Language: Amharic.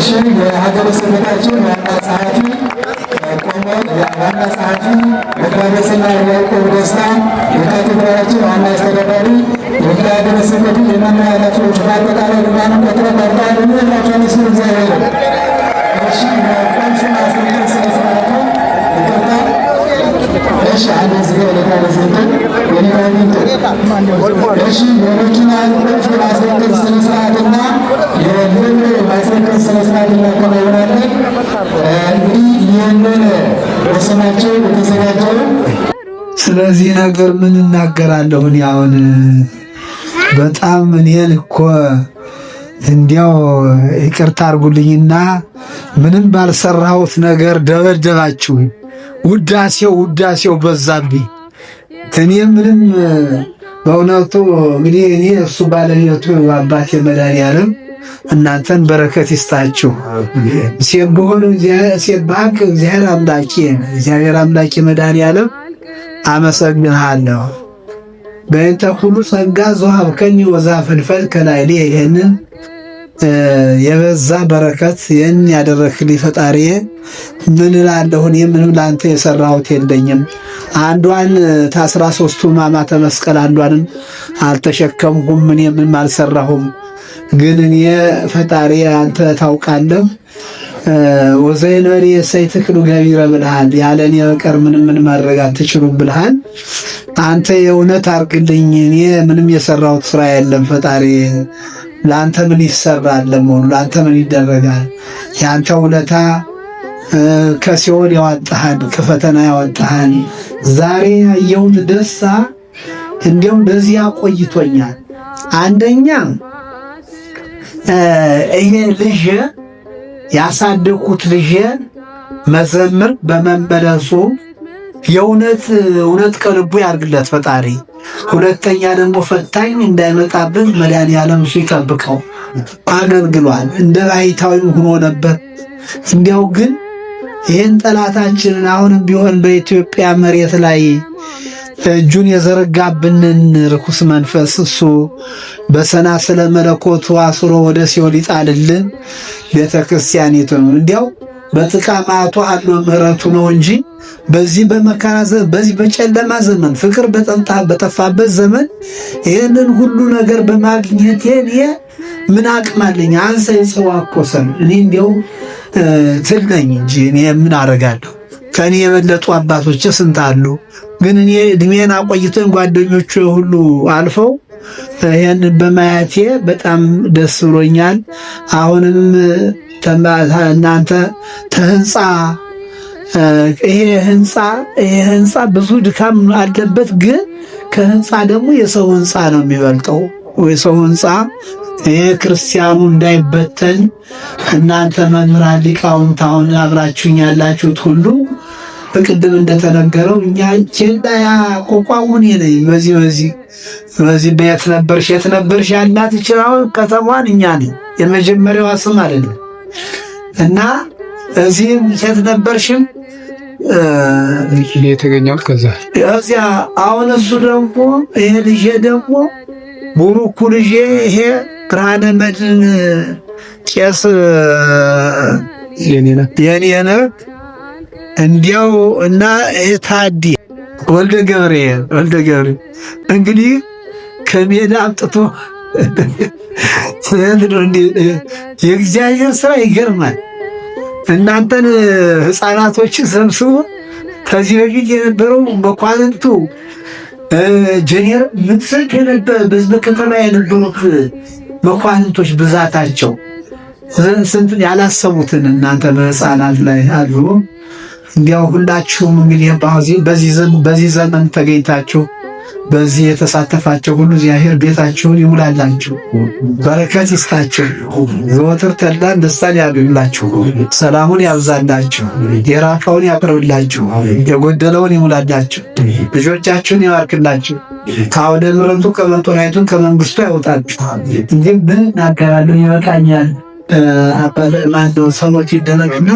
እሺ የሀገረ ስብከታችን ዋና ጸሐፊ ቆሞት ዋና ጸሐፊ መጋቤ ያዕቆብ ደስታ፣ የካቴድራላችን ዋና አስተዳዳሪ፣ የሀገረ ስብከቱ የመምሪያ ኃላፊዎች፣ በአጠቃላይ ልማኑን ቆጥረን መርዳት ሁላቸው ምስሉ እግዚአብሔር እሺ ቆንሱ ማስረከብ ስለስርዓቱ ይቅርታ። እሺ አንድ ጊዜ ለታለ ስልጣን የኔራዊንቶ እሺ የመኪና ቁልፍ ማስረከብ ስለስርዓትና የልብ ማስረከብ ስለስርዓት እናከናውናለን። እንግዲህ ይህንን በስማቸው የተዘጋጀው ስለዚህ ነገር ምን እናገራለሁ? አሁን በጣም እኔን እኮ እንዲያው ይቅርታ አድርጉልኝና ምንም ባልሰራሁት ነገር ደበደባችሁ። ውዳሴው በዛብኝ። እኔ ምንም በእውነቱ እንግዲህ እኔ እሱ ባለቤቱ አባቴ መድኃኒዓለም እናንተን በረከት ይስጣችሁ። ሲብሆን ሲባክ እግዚአብሔር አምላኬ መድኃኒዓለም አመሰግንሃለሁ። በእንተ ሁሉ ጸጋ ዘወሀብከኒ ወዘአፍልፈል ከላዕሌ ይህንን የበዛ በረከት ይህን ያደረክልኝ ፈጣሪዬ ምን እላለሁ? እኔ ምንም ለአንተ የሰራሁት የለኝም። አንዷን ተ13ቱ ሕማማተ መስቀል አንዷንም አልተሸከምኩም። እኔ ምንም አልሰራሁም። ግን እኔ ፈጣሪ አንተ ታውቃለህ። ወዘይነሪ ሰይትክሉ ገቢረ ብልሃል፣ ያለ እኔ በቀር ምን ማድረግ አትችሉም ብልሃል። አንተ የእውነት አርግልኝ። እኔ ምንም የሰራሁት ስራ የለም ፈጣሪ። ለአንተ ምን ይሰራል? ለመሆኑ ለአንተ ምን ይደረጋል? የአንተ ውለታ ከሲኦል ያወጣሃን፣ ከፈተና ያወጣሃን፣ ዛሬ ያየሁት ደስታ እንዲያው እንደዚህ አቆይቶኛል። አንደኛ ይሄ ልጅ ያሳደግኩት ልጅ መዘምር በመመለሱ የእውነት ከልቡ ያርግለት ፈጣሪ። ሁለተኛ ደግሞ ፈታኝ እንዳይመጣብን መድኃኒዓለም እሱ ይጠብቀው። አገልግሏል፣ እንደ ባይታዊም ሆኖ ነበር። እንዲያው ግን ይህን ጠላታችንን አሁንም ቢሆን በኢትዮጵያ መሬት ላይ እጁን የዘረጋብንን ርኩስ መንፈስ እሱ በሰናስለ መለኮቱ አስሮ ወደ ሲኦል ይጣልልን። ቤተ ክርስቲያኒቱ እንዲያው በጥቃማቱ አሎ ምሕረቱ ነው እንጂ በዚህ በመከራ ዘመን፣ በዚህ በጨለማ ዘመን፣ ፍቅር በጠፋበት ዘመን ይህንን ሁሉ ነገር በማግኘት እኔ ምን አቅማለኝ? አንሰ የጸዋኮሰን እኔ እንዲያው ትል ነኝ እንጂ እኔ ምን አረጋለሁ? ከእኔ የበለጡ አባቶች ስንት አሉ። ግን እኔ እድሜን አቆይቶን ጓደኞቹ ሁሉ አልፈው ይህን በማየቴ በጣም ደስ ብሎኛል። አሁንም እናንተ ተህንፃ ይሄ ህንፃ ብዙ ድካም አለበት። ግን ከህንፃ ደግሞ የሰው ህንፃ ነው የሚበልጠው። የሰው ህንፃ ይሄ ክርስቲያኑ እንዳይበተን እናንተ መምህራን ሊቃውንት አሁን አብራችሁኝ ያላችሁት ሁሉ በቅድም እንደተነገረው እኛ ኬላ ያቋቋሙን ነኝ በዚህ በየት ነበርሽ ያላት ይችላል ከተማዋን እኛ ነኝ የመጀመሪያዋ ስም አይደለም። እና እዚህም የት ነበርሽም የተገኘው ከዚያ አሁን እሱ ደግሞ ይሄ ልጄ ደግሞ ቡሩኩ ልጄ ይሄ ብርሃነ መድን ቄስ የኔነ እንዲያው እና ታዲ ወልደ ገብርኤል እንግዲህ ከሜዳ አምጥቶ የእግዚአብሔር ስራ ይገርማል። እናንተን ህፃናቶችን ሰብስቦ ከዚህ በፊት የነበረው መኳንንቱ ጀኔር ምትሰቅ የነበረ በዚህ ከተማ የነበሩት መኳንንቶች ብዛታቸው ስንቱን ያላሰቡትን እናንተ በህፃናት ላይ አሉ። እንዲያው ሁላችሁም እንግዲህ በዚህ ዘመን ተገኝታችሁ በዚህ የተሳተፋቸው ሁሉ እግዚአብሔር ቤታቸውን ይሙላላችሁ፣ በረከት ይስጣችሁ፣ ዘወትር ተድላን ደስታን ያድርግላችሁ፣ ሰላሙን ያብዛላችሁ፣ የራቀውን ያቅርብላችሁ፣ የጎደለውን ይሙላላችሁ፣ ልጆቻችሁን ይባርክላችሁ፣ ከአውደ ምሕረቱ ከመንጦላይቱ ከመንግስቱ ያውጣችሁ። እንዲህ ምን እናገራለሁ? ይበቃኛል። አባለ ማንዶ ሰሎት ይደረግና